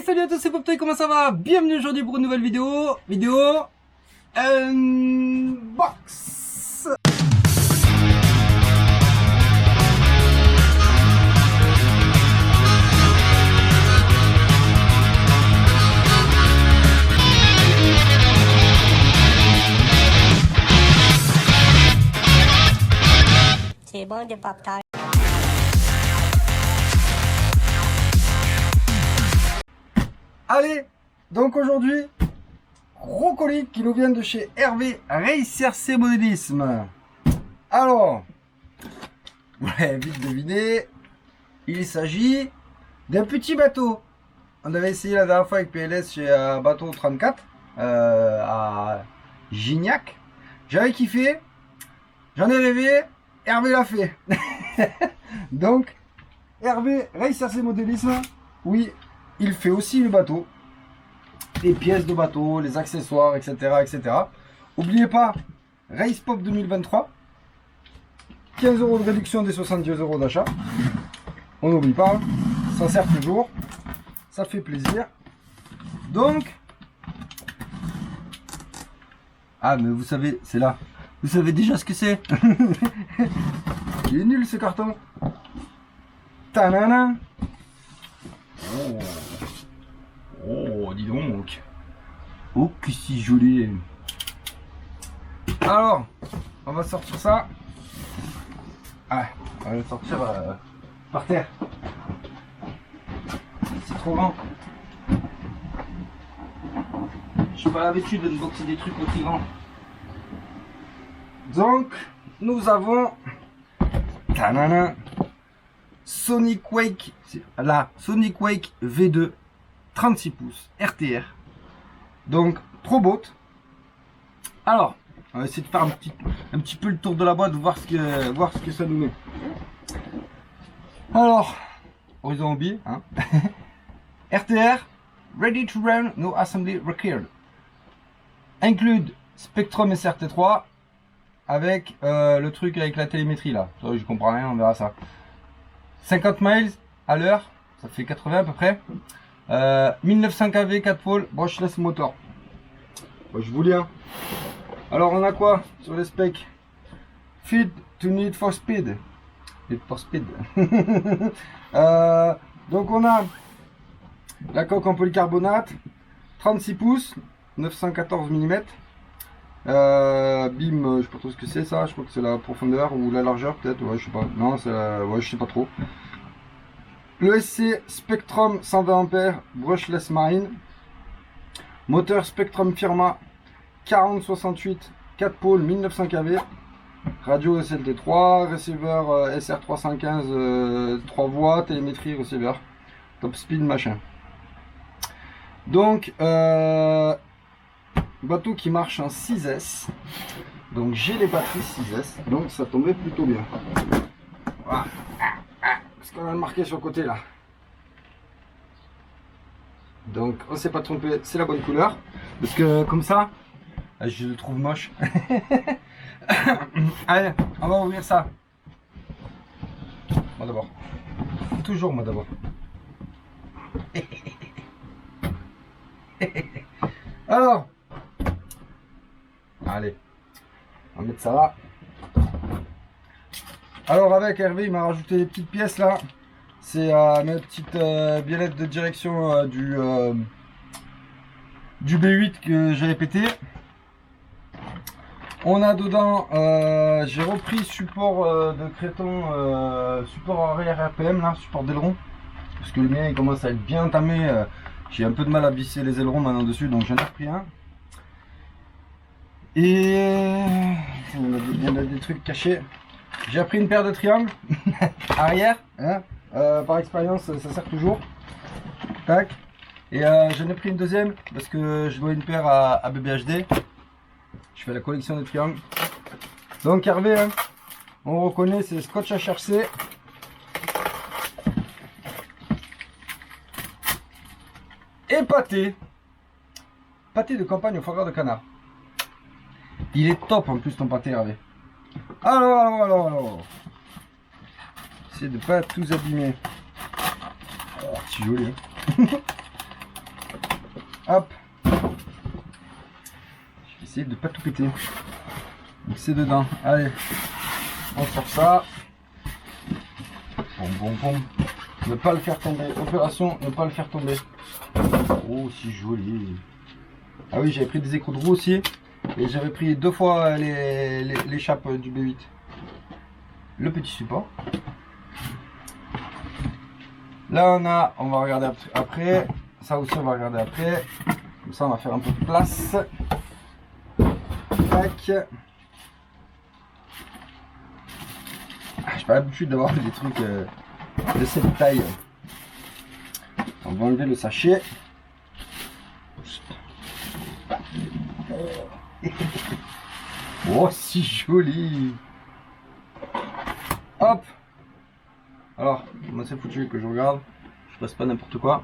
Hey, salut à tous, c'est Poptoy, comment ça va? Bienvenue aujourd'hui pour une nouvelle vidéo unbox. C'est bon de Poptoy. Allez, donc aujourd'hui, gros colis qui nous vient de chez Hervé Racer Modélisme. Alors, vous l'avez vite deviné, il s'agit d'un petit bateau. On avait essayé la dernière fois avec PLS chez Bateau 34 à Gignac. J'avais kiffé, j'en ai rêvé, Hervé l'a fait. Donc, Hervé Racer Modélisme, oui, il fait aussi le bateau, les pièces de bateau, les accessoires, etc. etc. N'oubliez pas, Race Pop 2023, 15 € de réduction des 70 € d'achat. On n'oublie pas, ça sert toujours, ça fait plaisir. Donc, ah mais vous savez, c'est là, vous savez déjà ce que c'est. Il est nul ce carton. Tanana. Oh, dis donc. Oh, que si joli. Alors, on va sortir ça. Ah, on va le sortir par terre. C'est trop grand. Je n'ai pas l'habitude d'unboxer des trucs aussi grands. Donc, nous avons tanana, Sonic Wake, la Sonic Wake V2 36 pouces RTR. Donc trop beau. Alors, on va essayer de faire un petit peu le tour de la boîte, voir ce que ça nous met. Alors, horizon B, hein. RTR, ready to run, no assembly required. Include Spectrum SRT3 avec le truc avec la télémétrie là. Ça, je comprends rien, on verra ça. 50 miles à l'heure, ça fait 80 à peu près. 1900 kV, 4 pôles, brushless motor. Bon, je vous lis. Hein. Alors on a quoi sur les specs? Fit to Need for Speed. Need for Speed. Donc on a la coque en polycarbonate, 36 pouces, 914 mm. Bim, je sais pas trop ce que c'est ça, je crois que c'est la profondeur ou la largeur peut-être, ouais je sais pas, non c'est ouais je sais pas trop. Le SC Spectrum 120 A, brushless marine. Moteur Spectrum Firma 4068, 4 pôles, 1900 kV. Radio SLT3, receiver SR315, 3 voies, télémétrie, receiver. Top speed machin. Donc, bateau qui marche en 6S. Donc j'ai les batteries 6S, donc ça tombait plutôt bien. Voilà. Parce qu'on a marqué sur le côté là. Donc on s'est pas trompé, c'est la bonne couleur. Parce que comme ça, je le trouve moche. Allez, on va ouvrir ça. Moi d'abord. Toujours moi d'abord. Alors. Allez. On va mettre ça là. Alors avec Hervé il m'a rajouté des petites pièces là. C'est mes petites biellettes de direction du B8 que j'avais pété. On a dedans, j'ai repris support de Créton, support arrière RPM là, support d'aileron. Parce que le mien il commence à être bien entamé. J'ai un peu de mal à visser les ailerons maintenant dessus, donc j'en ai repris un. Et il y en a des trucs cachés. J'ai pris une paire de triangles arrière, hein, par expérience ça sert toujours. Tac. Et j'en ai pris une deuxième parce que je dois une paire à BBHD. Je fais la collection des triangles. Donc Hervé, hein, on reconnaît, c'est Scotch HRC. Et pâté. Pâté de campagne au foie gras de canard. Il est top en plus ton pâté Hervé. Alors. Essayez de pas tous abîmer. Oh, c'est joli. Hein. Hop. Je vais essayer de pas tout péter. Donc c'est dedans. Allez, on sort ça. Bon. Ne pas le faire tomber. Opération, ne pas le faire tomber. Oh, si joli. Ah oui, j'avais pris des écrous de roue aussi. Et j'avais pris 2 fois les chapes du B8. Le petit support. Là on va regarder après. Ça aussi on va regarder après. Comme ça on va faire un peu de place. Tac. J'ai pas l'habitude d'avoir des trucs de cette taille. On va enlever le sachet. Oh, si joli. Hop. Alors, moi c'est foutu que je regarde. Je passe pas n'importe quoi.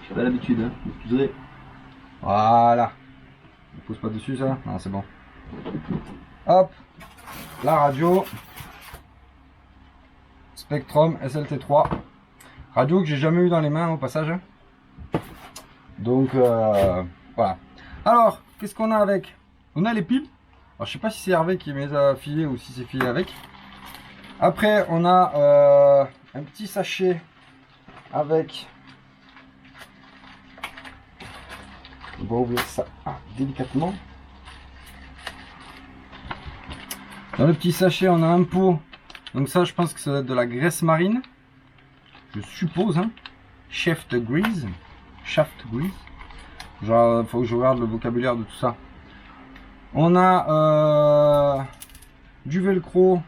J'ai pas l'habitude, hein. Excusez. Voilà. Ne pose pas dessus ça. Non, c'est bon. Hop. La radio. Spectrum SLT3. Radio que j'ai jamais eu dans les mains au passage. Donc voilà. Alors, qu'est-ce qu'on a avec? On a les piles. Alors, je sais pas si c'est Hervé qui me les a filés ou si c'est filé avec. Après, on a un petit sachet avec. On va ouvrir ça délicatement. Dans le petit sachet, on a un pot. Donc ça, je pense que c'est de la graisse marine. Je suppose, hein. Shaft grease. Genre, faut que je regarde le vocabulaire de tout ça. On a du velcro.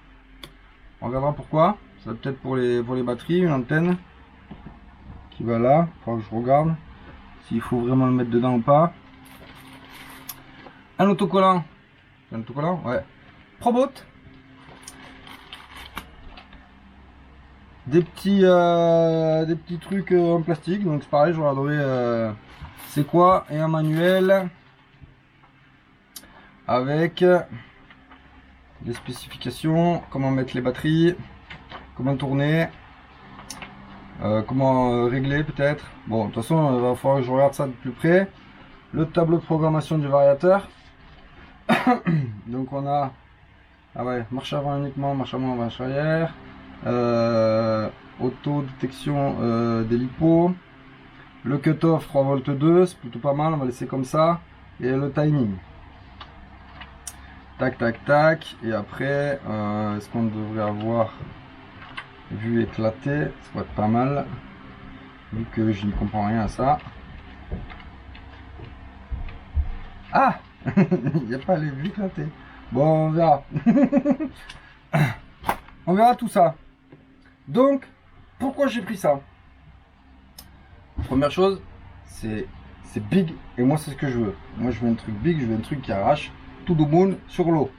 On regardera pourquoi. Ça va peut-être pour les batteries, une antenne qui va là. Faut que je regarde s'il faut vraiment le mettre dedans ou pas. Un autocollant. Un autocollant, ouais. Probot. Des petits trucs en plastique. Donc c'est pareil, je regarderai c'est quoi. Et un manuel avec les spécifications, comment mettre les batteries, comment tourner, comment régler peut-être. Bon, de toute façon, il va falloir que je regarde ça de plus près. Le tableau de programmation du variateur. Donc on a marche avant uniquement, marche avant, marche arrière, auto détection des lipos, le cut-off 3 volts 2, c'est plutôt pas mal, on va laisser comme ça, et le timing. Tac tac tac, et après est-ce qu'on devrait avoir vu éclater? Ça va être pas mal vu que je ne comprends rien à ça. Ah il n'y a pas les vues éclatées. Bon, on verra. On verra tout ça. Donc pourquoi j'ai pris ça? Première chose, c'est big, et moi c'est ce que je veux. Moi je veux un truc big, je veux un truc qui arrache tout le monde sur l'eau.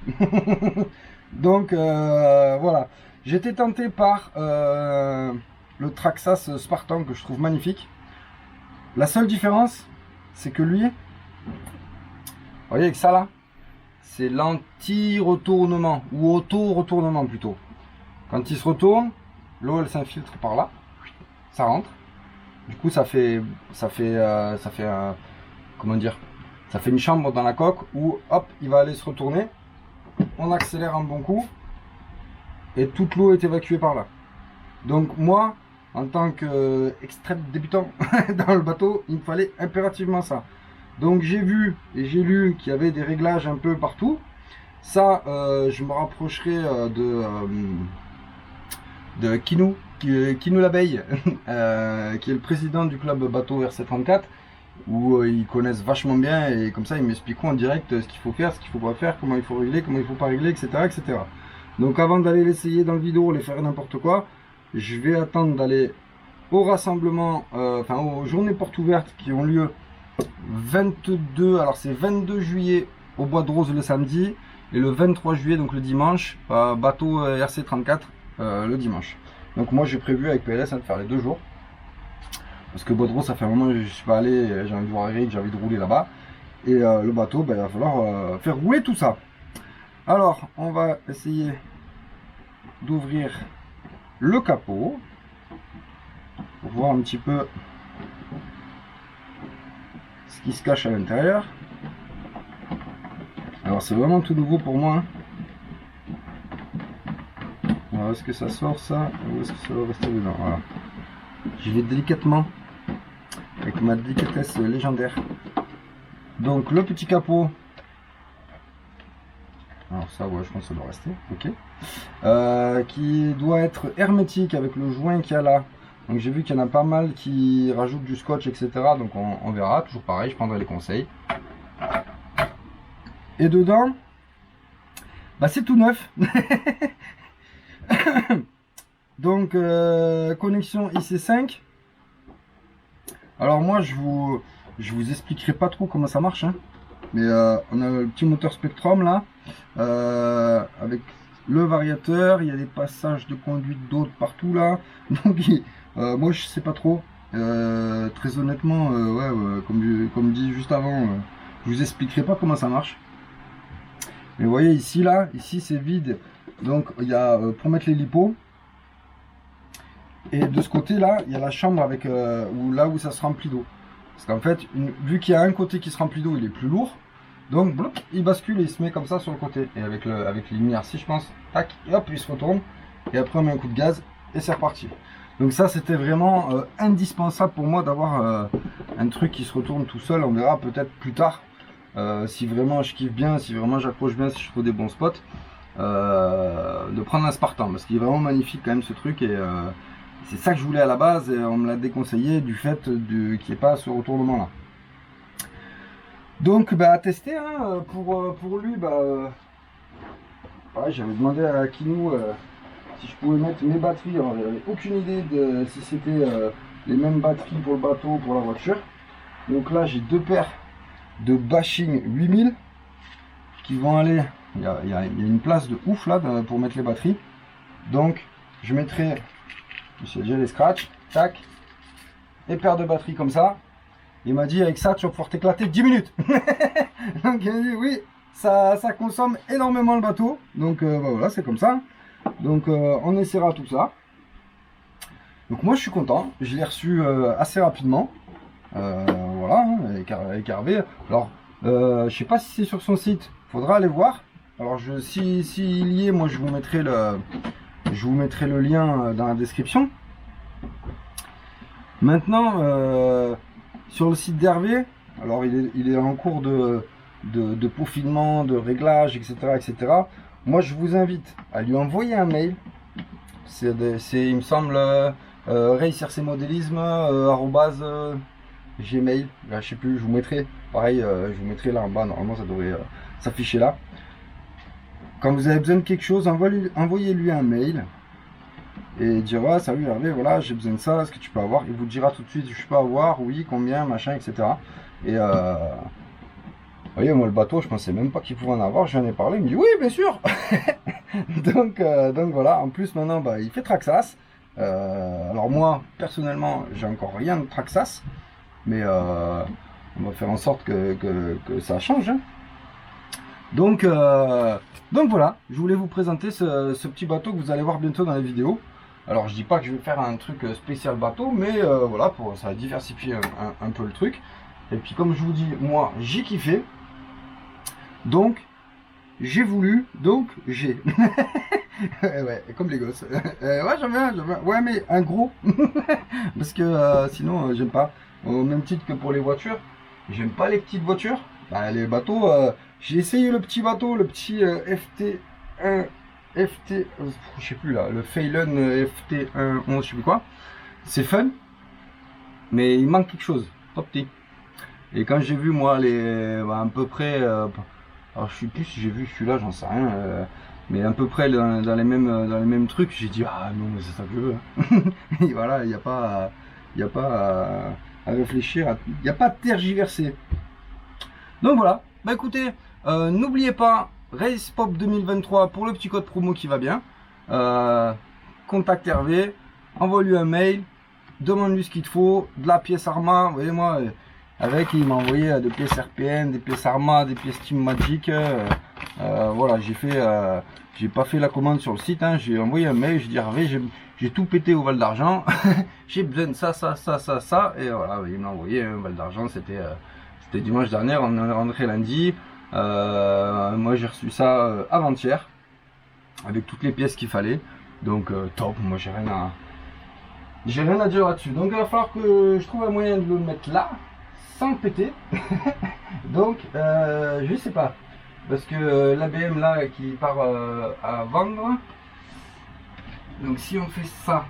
Donc voilà, j'étais tenté par le Traxxas Spartan que je trouve magnifique. La seule différence, c'est que lui, vous voyez avec ça là, c'est l'anti-retournement, ou auto-retournement plutôt. Quand il se retourne, l'eau elle s'infiltre par là, ça rentre. Du coup ça fait un, comment dire, ça fait une chambre dans la coque où hop, il va aller se retourner. On accélère un bon coup et toute l'eau est évacuée par là. Donc moi, en tant qu'extrême débutant dans le bateau, il me fallait impérativement ça. Donc j'ai vu et j'ai lu qu'il y avait des réglages un peu partout. Ça, je me rapprocherai de Kinou, Kinou l'abeille, qui est le président du club bateau RC34, où ils connaissent vachement bien, et comme ça ils m'expliqueront en direct ce qu'il faut faire, ce qu'il faut pas faire, comment il faut régler, comment il faut pas régler, etc. etc. Donc avant d'aller l'essayer dans le vidéo, les faire n'importe quoi, je vais attendre d'aller au rassemblement, enfin aux journées portes ouvertes qui ont lieu 22, alors c'est 22 juillet au Bois de Rose le samedi, et le 23 juillet, donc le dimanche, bateau RC34 le dimanche. Donc moi j'ai prévu avec PLS de faire les 2 jours. Parce que Bois de Rose, ça fait un moment que je suis pas allé, j'ai envie de voir Eric, j'ai envie de rouler là-bas. Et le bateau, ben, il va falloir faire rouler tout ça. Alors, on va essayer d'ouvrir le capot. voir un petit peu ce qui se cache à l'intérieur. Alors c'est vraiment tout nouveau pour moi. Alors est-ce que ça sort ça ou est-ce que ça va rester dedans? Voilà. J'y vais délicatement avec ma délicatesse légendaire. Donc le petit capot. Alors ça ouais je pense que ça doit rester. Ok. Qui doit être hermétique avec le joint qu'il y a là. Donc j'ai vu qu'il y en a pas mal qui rajoutent du scotch etc. Donc on verra. Toujours pareil, je prendrai les conseils. Et dedans, bah c'est tout neuf. Donc connexion IC5. Alors moi je vous expliquerai pas trop comment ça marche, hein. Mais on a le petit moteur Spectrum là, avec le variateur. Il y a des passages de conduite d'eau partout là. Donc moi je sais pas trop. Très honnêtement, comme dit juste avant, je vous expliquerai pas comment ça marche. Mais vous voyez ici là, ici c'est vide. Donc il y a pour mettre les lipos. Et de ce côté là, il y a la chambre avec là où ça se remplit d'eau. Parce qu'en fait, vu qu'il y a un côté qui se remplit d'eau, il est plus lourd. Donc bloc, il bascule et il se met comme ça sur le côté. Et avec les lumières, si je pense, tac, et hop, il se retourne. Et après on met un coup de gaz et c'est reparti. Donc ça c'était vraiment indispensable pour moi d'avoir un truc qui se retourne tout seul. On verra peut-être plus tard. Si vraiment je kiffe bien, si vraiment j'accroche bien, si je trouve des bons spots, de prendre un Spartan parce qu'il est vraiment magnifique quand même ce truc et c'est ça que je voulais à la base et on me l'a déconseillé du fait qu'il n'y ait pas ce retournement là. Donc bah à tester hein, pour lui pareil, j'avais demandé à Kinou si je pouvais mettre mes batteries. Alors j'avais aucune idée de si c'était les mêmes batteries pour le bateau ou pour la voiture. Donc là j'ai deux paires de Bashing 8000 qui vont aller, il y a une place de ouf là pour mettre les batteries. Donc je mettrai, j'ai déjà les scratch, tac, et paires de batteries comme ça. Il m'a dit avec ça tu vas pouvoir t'éclater 10 minutes. Donc il m'a dit oui, ça consomme énormément le bateau. Donc bah, voilà, c'est comme ça. Donc on essaiera tout ça. Donc moi je suis content, je l'ai reçu assez rapidement. Voilà, hein, avec Hervé. Alors, je sais pas si c'est sur son site, faudra aller voir. Alors, s'il y est, moi je vous mettrai le lien dans la description. Maintenant, sur le site d'Hervé, alors il est en cours de peaufinement, de réglage, etc., etc. Moi, je vous invite à lui envoyer un mail. C'est il me semble, @racrcmodélisme Gmail, là, je sais plus, je vous mettrai, pareil, je vous mettrai là en bas, normalement ça devrait s'afficher là. Quand vous avez besoin de quelque chose, envoyez-lui un mail et dire ouais, salut Hervé, voilà, j'ai besoin de ça, est-ce que tu peux avoir? Il vous dira tout de suite, je peux avoir, oui, combien, machin, etc. Et vous voyez, moi le bateau, je pensais même pas qu'il pouvait en avoir, je lui en ai parlé, il me dit oui, bien sûr. donc voilà, en plus maintenant, bah, il fait Traxxas. Alors moi, personnellement, j'ai encore rien de Traxxas. Mais on va faire en sorte que ça change. Hein. Donc voilà, je voulais vous présenter ce petit bateau que vous allez voir bientôt dans la vidéo. Alors je dis pas que je vais faire un truc spécial bateau, mais voilà, ça va diversifier un peu le truc. Et puis comme je vous dis, moi j'ai kiffé. Donc j'ai voulu, donc j'ai. Ouais, comme les gosses. Ouais, j'en veux. Ouais, mais un gros. Parce que sinon, j'aime pas. Au même titre que pour les voitures, j'aime pas les petites voitures. Bah, les bateaux, j'ai essayé le petit bateau, le petit FT1, je sais plus là, le Phelan FT1, je sais plus quoi. C'est fun, mais il manque quelque chose, pas petit. Et quand j'ai vu moi à peu près, alors je sais plus si j'ai vu celui-là, j'en sais rien, mais à peu près dans les mêmes trucs, j'ai dit ah non, mais c'est ça que je veux. Hein. Et voilà, il n'y a pas à réfléchir, il n'y a pas à tergiverser. Donc voilà, bah écoutez, n'oubliez pas, Race Pop 2023 pour le petit code promo qui va bien. Contacte Hervé, envoie-lui un mail, demande-lui ce qu'il te faut, de la pièce Arma, vous voyez moi, avec il m'a envoyé des pièces RPN, des pièces Arma, des pièces Team Magic. Voilà, j'ai pas fait la commande sur le site, hein, j'ai envoyé un mail, j'ai dit Hervé, j'ai tout pété au Val d'Argent. J'ai besoin de ça, ça, ça, ça, ça. Et voilà, il m'a envoyé un Val d'Argent. C'était dimanche dernier, on est rentré lundi. Moi j'ai reçu ça avant-hier, avec toutes les pièces qu'il fallait. Donc top, moi j'ai rien à dire là-dessus. Donc il va falloir que je trouve un moyen de le mettre là, sans le péter. Donc je sais pas. Parce que l'ABM là qui part à vendre. Donc si on fait ça,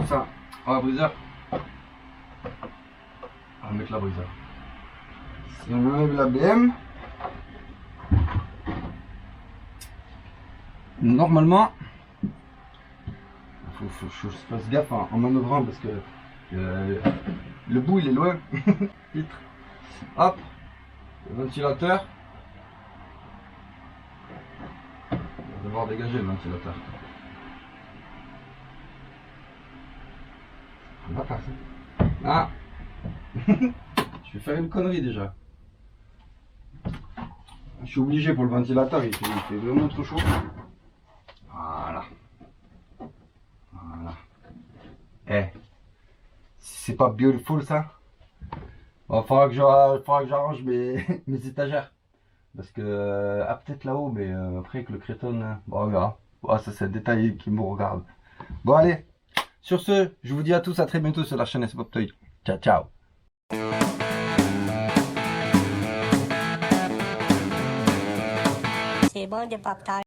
ça, on va briseur. On va mettre la briseur. Si on enlève l'ABM, normalement, faut que je fasse gaffe en manœuvrant parce que le bout il est loin. Titre. Hop, le ventilateur. On va devoir dégager le ventilateur. On va passer. Ah. Je vais faire une connerie déjà. Je suis obligé pour le ventilateur, il fait vraiment trop chaud. Voilà. Voilà. Eh, c'est pas beautiful ça? Il faudra que j'arrange mes étagères. Parce que, ah peut-être là-haut, mais après avec le créton, bon, on verra. Bon, ça c'est un détail qui me regarde. Bon allez, sur ce, je vous dis à tous à très bientôt sur la chaîne SPOP Toy. Ciao, ciao. C'est bon de pop-tart.